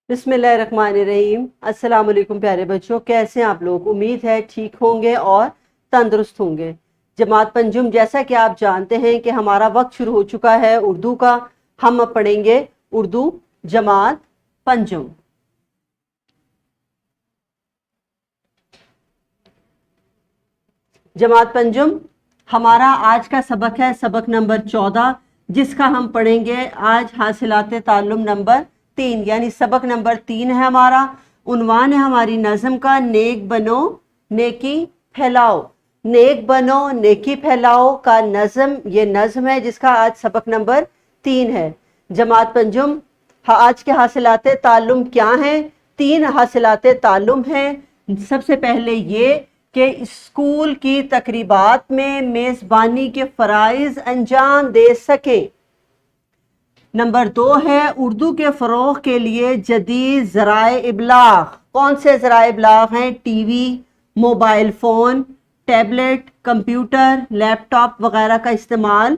بسم اللہ الرحمن الرحیم۔ السلام علیکم پیارے بچوں، کیسے ہیں آپ لوگ؟ امید ہے ٹھیک ہوں گے اور تندرست ہوں گے۔ جماعت پنجم، جیسا کہ آپ جانتے ہیں کہ ہمارا وقت شروع ہو چکا ہے اردو کا۔ ہم اب پڑھیں گے اردو جماعت پنجم۔ جماعت پنجم ہمارا آج کا سبق ہے سبق نمبر 14، جس کا ہم پڑھیں گے آج حاصلات تعلم نمبر 3، یعنی سبق نمبر 3 ہے ہمارا۔ عنوان ہے ہماری نظم کا نیک بنو نیکی پھیلاؤ۔ نیک بنو نیکی پھیلاؤ کا نظم، یہ نظم ہے جس کا آج سبق نمبر 3 ہے۔ جماعت پنجم آج کے حاصلات تعلم کیا ہیں؟ 3 حاصلات تعلم ہیں۔ سب سے پہلے یہ کہ اسکول کی تقریبات میں میزبانی کے فرائض انجام دے سکیں۔ نمبر 2 ہے اردو کے فروغ کے لیے جدید ذرائع ابلاغ۔ کون سے ذرائع ابلاغ ہیں؟ TV, mobile phone, tablet, computer, laptop وغیرہ کا استعمال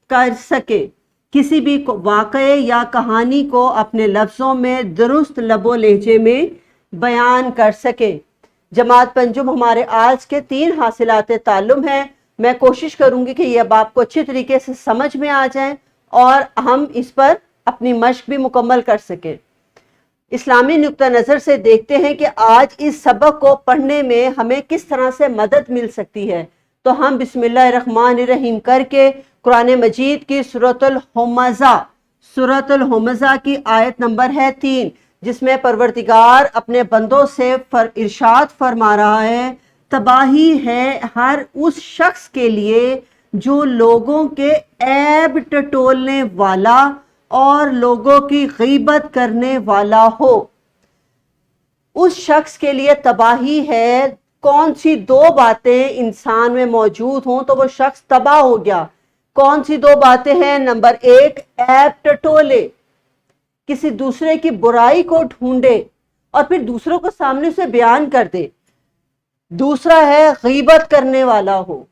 کر سکے۔ کسی بھی واقعے یا کہانی کو اپنے لفظوں میں درست لب و لہجے میں بیان کر سکے۔ جماعت پنجم ہمارے آج کے 3 حاصلات تعلم ہیں۔ میں کوشش کروں گی کہ یہ اب آپ کو اچھی طریقے سے سمجھ میں آ جائیں اور ہم اس پر اپنی مشق بھی مکمل کر سکیں۔ اسلامی نقطہ نظر سے دیکھتے ہیں کہ آج اس سبق کو پڑھنے میں ہمیں کس طرح سے مدد مل سکتی ہے۔ تو ہم بسم اللہ الرحمن الرحیم کر کے قرآن مجید کی سورۃ الہمزہ کی آیت نمبر ہے 3، جس میں پروردگار اپنے بندوں سے ارشاد فرما رہا ہے، تباہی ہے ہر اس شخص کے لیے جو لوگوں کے عیب ٹٹولنے والا اور لوگوں کی غیبت کرنے والا ہو۔ اس شخص کے لیے تباہی ہے۔ کون سی 2 باتیں انسان میں موجود ہوں تو وہ شخص تباہ ہو گیا؟ کون سی 2 باتیں ہیں؟ نمبر 1 عیب ٹٹولے، کسی دوسرے کی برائی کو ڈھونڈے اور پھر دوسروں کو سامنے سے بیان کر دے۔ دوسرا ہے غیبت کرنے والا ہو۔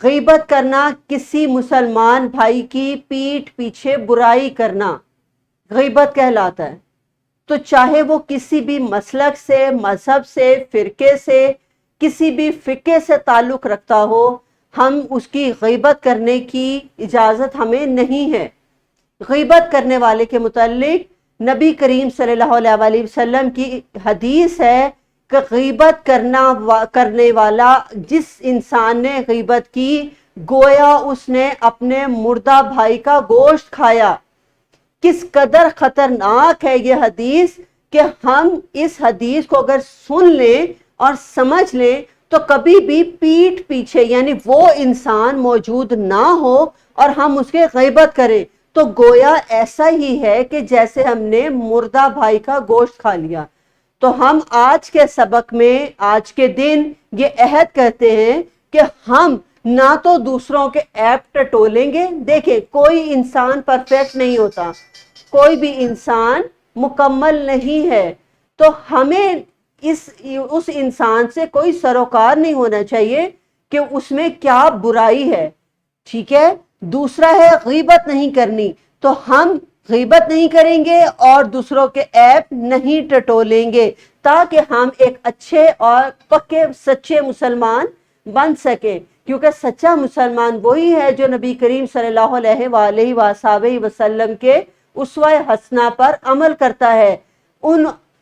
غیبت کرنا، کسی مسلمان بھائی کی پیٹھ پیچھے برائی کرنا غیبت کہلاتا ہے۔ تو چاہے وہ کسی بھی مسلک سے، مذہب سے، فرقے سے، کسی بھی فقہ سے تعلق رکھتا ہو، ہم اس کی غیبت کرنے کی اجازت ہمیں نہیں ہے۔ غیبت کرنے والے کے متعلق نبی کریم صلی اللہ علیہ وآلہ وسلم کی حدیث ہے کہ غیبت کرنے والا، جس انسان نے غیبت کی، گویا اس نے اپنے مردہ بھائی کا گوشت کھایا۔ کس قدر خطرناک ہے یہ حدیث کہ ہم اس حدیث کو اگر سن لیں اور سمجھ لیں تو کبھی بھی پیٹھ پیچھے، یعنی وہ انسان موجود نہ ہو اور ہم اس کے غیبت کریں تو گویا ایسا ہی ہے کہ جیسے ہم نے مردہ بھائی کا گوشت کھا لیا۔ تو ہم آج کے سبق میں، آج کے دن یہ عہد کرتے ہیں کہ ہم نہ تو دوسروں کے عیب ٹٹولیں گے۔ دیکھیں، کوئی انسان پرفیکٹ نہیں ہوتا، کوئی بھی انسان مکمل نہیں ہے، تو ہمیں اس انسان سے کوئی سروکار نہیں ہونا چاہیے کہ اس میں کیا برائی ہے، ٹھیک ہے۔ دوسرا ہے غیبت نہیں کرنی، تو ہم غیبت نہیں کریں گے اور دوسروں کے عیب نہیں ٹٹولیں گے تاکہ ہم ایک اچھے اور پکے سچے مسلمان بن سکیں، کیونکہ سچا مسلمان وہی ہے جو نبی کریم صلی اللہ علیہ وآلہ وآلہ وسلم کے اسوہ حسنہ پر عمل کرتا ہے۔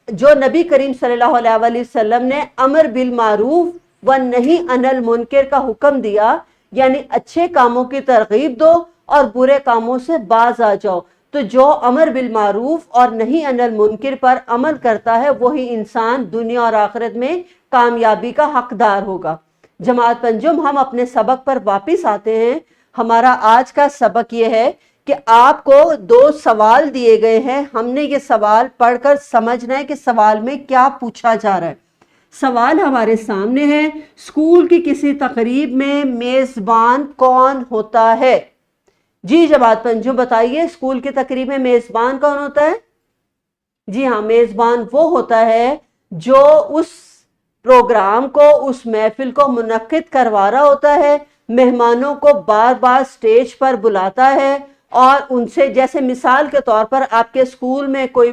جو نبی کریم صلی اللہ علیہ وآلہ وسلم نے امر بالمعروف و نہی عن المنکر کا حکم دیا، یعنی اچھے کاموں کی ترغیب دو اور برے کاموں سے باز آ جاؤ، تو جو امر بالمعروف اور نہی عن المنکر پر عمل کرتا ہے وہی انسان دنیا اور آخرت میں کامیابی کا حقدار ہوگا۔ جماعت پنجم، ہم اپنے سبق پر واپس آتے ہیں۔ ہمارا آج کا سبق یہ ہے کہ آپ کو 2 سوال دیے گئے ہیں، ہم نے یہ سوال پڑھ کر سمجھنا ہے کہ سوال میں کیا پوچھا جا رہا ہے۔ سوال ہمارے سامنے ہے، اسکول کی کسی تقریب میں میزبان کون ہوتا ہے؟ جی جماعت پنجم بتائیے، اسکول کی تقریب میں میزبان کون ہوتا ہے؟ جی ہاں، میزبان وہ ہوتا ہے جو اس پروگرام کو، اس محفل کو منعقد کروا رہا ہوتا ہے، مہمانوں کو بار بار سٹیج پر بلاتا ہے اور ان سے، جیسے مثال کے طور پر آپ کے اسکول میں کوئی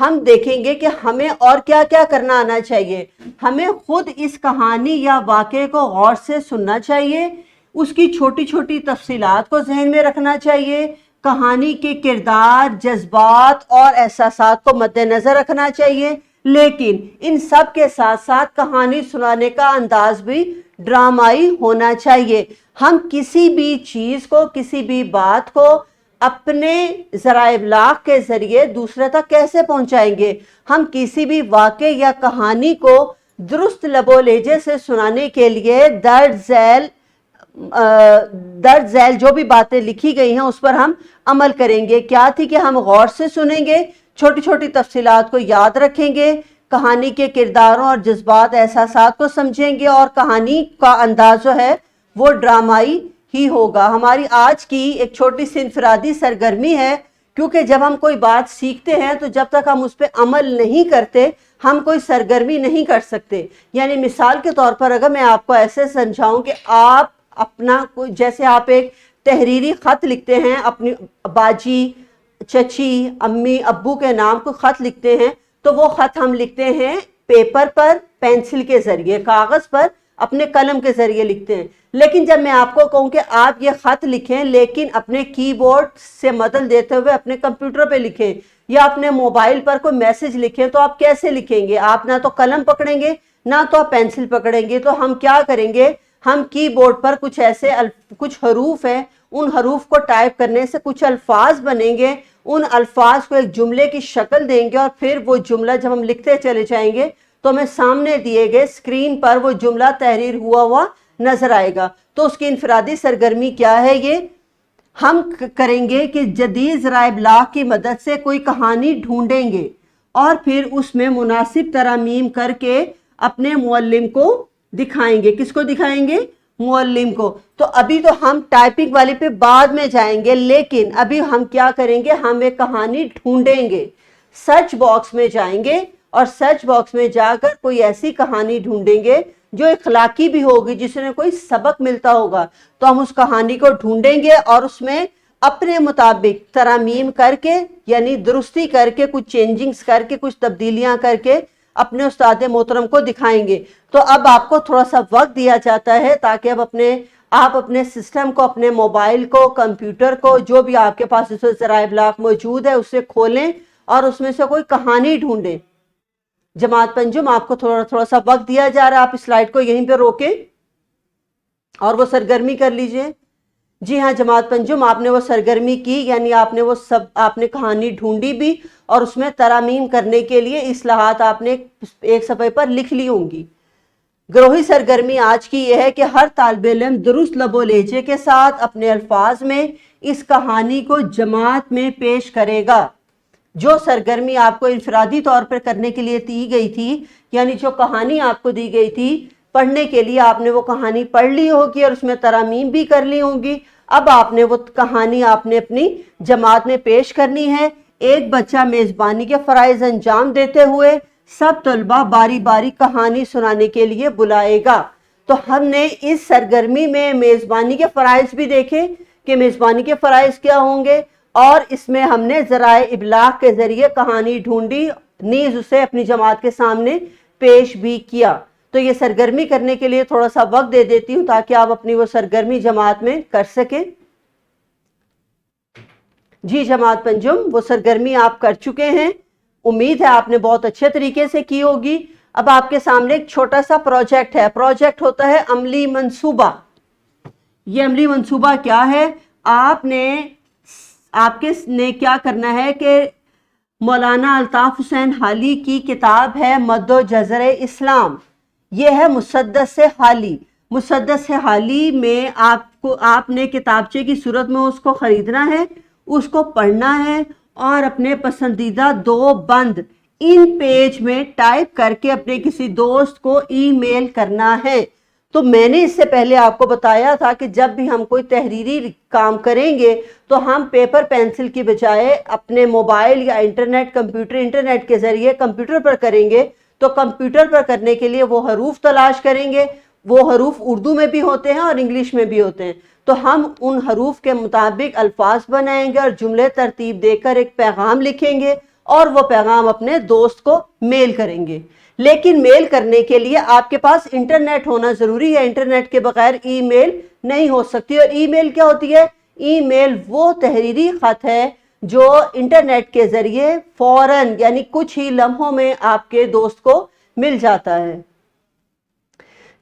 ہم دیکھیں گے کہ ہمیں اور کیا کیا کرنا آنا چاہیے. ہمیں خود اس کہانی یا واقعے کو غور سے سننا چاہیے, اس کی چھوٹی چھوٹی تفصیلات کو ذہن میں رکھنا چاہیے, کہانی کے کردار, جذبات اور احساسات کو مد نظر رکھنا چاہیے, لیکن ان سب کے ساتھ ساتھ کہانی سنانے کا انداز بھی ڈرامائی ہونا چاہیے. ہم کسی بھی چیز کو, کسی بھی بات کو اپنے ذرائع ابلاغ کے ذریعے دوسرے تک کیسے پہنچائیں گے؟ ہم کسی بھی واقعے یا کہانی کو درست لب و لہجے سے سنانے کے لیے درج ذیل جو بھی باتیں لکھی گئی ہیں اس پر ہم عمل کریں گے. کیا تھی کہ ہم غور سے سنیں گے, چھوٹی چھوٹی تفصیلات کو یاد رکھیں گے, کہانی کے کرداروں اور جذبات احساسات کو سمجھیں گے, اور کہانی کا انداز جو ہے وہ ڈرامائی ہی ہوگا. ہماری آج کی ایک چھوٹی سی انفرادی سرگرمی ہے, کیونکہ جب ہم کوئی بات سیکھتے ہیں تو جب تک ہم اس پہ عمل نہیں کرتے ہم کوئی سرگرمی نہیں کر سکتے. یعنی مثال کے طور پر اگر میں آپ کو ایسے سمجھاؤں کہ آپ اپنا جیسے آپ ایک تحریری خط لکھتے ہیں, اپنی باجی, چچی, امی, ابو کے نام کو خط لکھتے ہیں, تو وہ خط ہم لکھتے ہیں پیپر پر, پینسل کے ذریعے, کاغذ پر اپنے قلم کے ذریعے لکھتے ہیں. لیکن جب میں آپ کو کہوں کہ آپ یہ خط لکھیں لیکن اپنے کی بورڈ سے مدد دیتے ہوئے اپنے کمپیوٹر پہ لکھیں, یا اپنے موبائل پر کوئی میسج لکھیں, تو آپ کیسے لکھیں گے؟ آپ نہ تو قلم پکڑیں گے نہ تو آپ پینسل پکڑیں گے. تو ہم کیا کریں گے, ہم کی بورڈ پر کچھ حروف ہیں, ان حروف کو ٹائپ کرنے سے کچھ الفاظ بنیں گے, ان الفاظ کو ایک جملے کی شکل دیں گے, اور پھر وہ جملہ جب ہم لکھتے چلے جائیں گے تو ہمیں سامنے دیے گئے اسکرین پر وہ جملہ تحریر ہوا نظر آئے گا. تو اس کی انفرادی سرگرمی کیا ہے؟ یہ ہم کریں گے کہ جدید ذرائع ابلاغ کی مدد سے کوئی کہانی ڈھونڈیں گے اور پھر اس میں مناسب ترامیم کر کے اپنے معلم کو دکھائیں گے. کس کو دکھائیں گے؟ معلم کو. تو ابھی تو ہم ٹائپنگ والی پہ بعد میں جائیں گے, لیکن ابھی ہم کیا کریں گے, ہم ایک کہانی ڈھونڈیں گے, سرچ باکس میں جائیں گے اور سرچ باکس میں جا کر کوئی ایسی کہانی ڈھونڈیں گے جو اخلاقی بھی ہوگی, جس میں کوئی سبق ملتا ہوگا. تو ہم اس کہانی کو ڈھونڈیں گے اور اس میں اپنے مطابق ترامیم کر کے, یعنی درستی کر کے, کچھ چینجنگز کر کے, کچھ تبدیلیاں کر کے اپنے استاد محترم کو دکھائیں گے. تو اب آپ کو تھوڑا سا وقت دیا جاتا ہے تاکہ اب آپ اپنے سسٹم کو, اپنے موبائل کو, کمپیوٹر کو, جو بھی آپ کے پاس ذرائع ابلاغ موجود ہے اسے کھولیں اور اس میں سے کوئی کہانی ڈھونڈیں. جماعت پنجم آپ کو تھوڑا سا وقت دیا جا رہا ہے, آپ سلائیڈ کو یہیں پہ روکیں اور وہ سرگرمی کر لیجئے. جی ہاں جماعت پنجم, آپ نے وہ سرگرمی کی, یعنی آپ نے کہانی ڈھونڈی بھی اور اس میں ترامیم کرنے کے لیے اصلاحات آپ نے ایک صفحے پر لکھ لی ہوں گی. گروہی سرگرمی آج کی یہ ہے کہ ہر طالب علم درست لب و لہجے کے ساتھ اپنے الفاظ میں اس کہانی کو جماعت میں پیش کرے گا. جو سرگرمی آپ کو انفرادی طور پر کرنے کے لیے دی گئی تھی, یعنی جو کہانی آپ کو دی گئی تھی پڑھنے کے لیے, آپ نے وہ کہانی پڑھ لی ہوگی اور اس میں ترامیم بھی کر لی ہوں گی. اب آپ نے وہ کہانی آپ نے اپنی جماعت میں پیش کرنی ہے. ایک بچہ میزبانی کے فرائض انجام دیتے ہوئے سب طلبہ باری باری کہانی سنانے کے لیے بلائے گا. تو ہم نے اس سرگرمی میں میزبانی کے فرائض بھی دیکھے کہ میزبانی کے فرائض کیا ہوں گے, اور اس میں ہم نے ذرائع ابلاغ کے ذریعے کہانی ڈھونڈی, نیز اسے اپنی جماعت کے سامنے پیش بھی کیا. تو یہ سرگرمی کرنے کے لیے تھوڑا سا وقت دے دیتی ہوں تاکہ آپ اپنی وہ سرگرمی جماعت میں کر سکیں. جی جماعت پنجم, وہ سرگرمی آپ کر چکے ہیں, امید ہے آپ نے بہت اچھے طریقے سے کی ہوگی. اب آپ کے سامنے ایک چھوٹا سا پروجیکٹ ہے. پروجیکٹ ہوتا ہے عملی منصوبہ. یہ عملی منصوبہ کیا ہے؟ آپ نے کیا کرنا ہے کہ مولانا الطاف حسین حالی کی کتاب ہے مد و جزر اسلام, یہ ہے مسدس حالی. مسدس حالی میں آپ نے کتابچے کی صورت میں اس کو خریدنا ہے, اس کو پڑھنا ہے اور اپنے پسندیدہ 2 بند ان پیج میں ٹائپ کر کے اپنے کسی دوست کو ای میل کرنا ہے. تو میں نے اس سے پہلے آپ کو بتایا تھا کہ جب بھی ہم کوئی تحریری کام کریں گے تو ہم پیپر پینسل کی بجائے اپنے موبائل یا انٹرنیٹ کے ذریعے کمپیوٹر پر کریں گے. تو کمپیوٹر پر کرنے کے لیے وہ حروف تلاش کریں گے. وہ حروف اردو میں بھی ہوتے ہیں اور انگلش میں بھی ہوتے ہیں. تو ہم ان حروف کے مطابق الفاظ بنائیں گے اور جملے ترتیب دے کر ایک پیغام لکھیں گے, اور وہ پیغام اپنے دوست کو میل کریں گے. لیکن میل کرنے کے لیے آپ کے پاس انٹرنیٹ ہونا ضروری ہے. انٹرنیٹ کے بغیر ای میل نہیں ہو سکتی. اور ای میل کیا ہوتی ہے؟ ای میل وہ تحریری خط ہے جو انٹرنیٹ کے ذریعے فوراً یعنی کچھ ہی لمحوں میں آپ کے دوست کو مل جاتا ہے.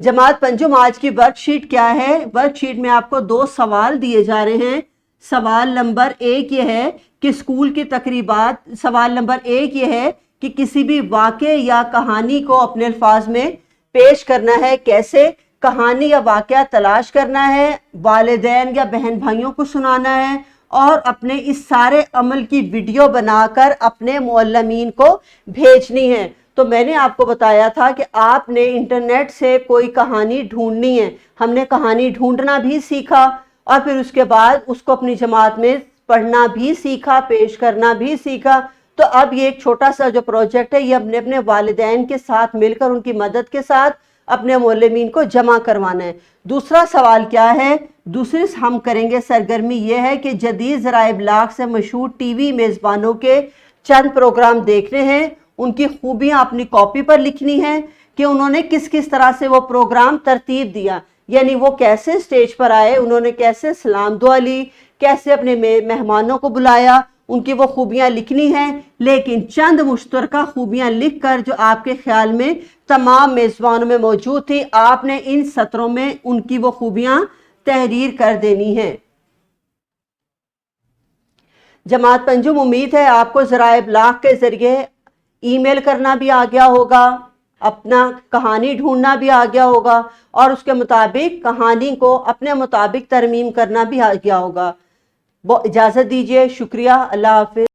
جماعت پنجم آج کی ورک شیٹ کیا ہے؟ ورک شیٹ میں آپ کو 2 سوال دیے جا رہے ہیں. سوال نمبر 1 یہ ہے کہ اسکول کی تقریبات. سوال نمبر 1 یہ ہے کہ کسی بھی واقعے یا کہانی کو اپنے الفاظ میں پیش کرنا ہے. کیسے؟ کہانی یا واقعہ تلاش کرنا ہے، والدین یا بہن بھائیوں کو سنانا ہے، اور اپنے اس سارے عمل کی ویڈیو بنا کر اپنے معلمین کو بھیجنی ہے. تو میں نے آپ کو بتایا تھا کہ آپ نے انٹرنیٹ سے کوئی کہانی ڈھونڈنی ہے. ہم نے کہانی ڈھونڈنا بھی سیکھا اور پھر اس کے بعد اس کو اپنی جماعت میں پڑھنا بھی سیکھا، پیش کرنا بھی سیکھا. تو اب یہ ایک چھوٹا سا جو پروجیکٹ ہے یہ اپنے والدین کے ساتھ مل کر ان کی مدد کے ساتھ اپنے معلمین کو جمع کروانا ہے. دوسرا سوال کیا ہے؟ دوسری ہم کریں گے سرگرمی یہ ہے کہ جدید ذرائع ابلاغ سے مشہور ٹی وی میزبانوں کے چند پروگرام دیکھنے ہیں. ان کی خوبیاں اپنی کاپی پر لکھنی ہیں کہ انہوں نے کس کس طرح سے وہ پروگرام ترتیب دیا، یعنی وہ کیسے سٹیج پر آئے، انہوں نے کیسے سلام دعا لی، کیسے اپنے مہمانوں کو بلایا، ان کی وہ خوبیاں لکھنی ہیں. لیکن چند مشترکہ خوبیاں لکھ کر جو آپ کے خیال میں تمام میزبانوں میں موجود تھی، آپ نے ان سطروں میں ان کی وہ خوبیاں تحریر کر دینی ہیں. جماعت پنجم امید ہے آپ کو ذرائع ابلاغ کے ذریعے ای میل کرنا بھی آ گیا ہوگا، اپنا کہانی ڈھونڈنا بھی آ گیا ہوگا، اور اس کے مطابق کہانی کو اپنے مطابق ترمیم کرنا بھی آ گیا ہوگا. اجازت دیجیے. شکریہ. اللہ حافظ.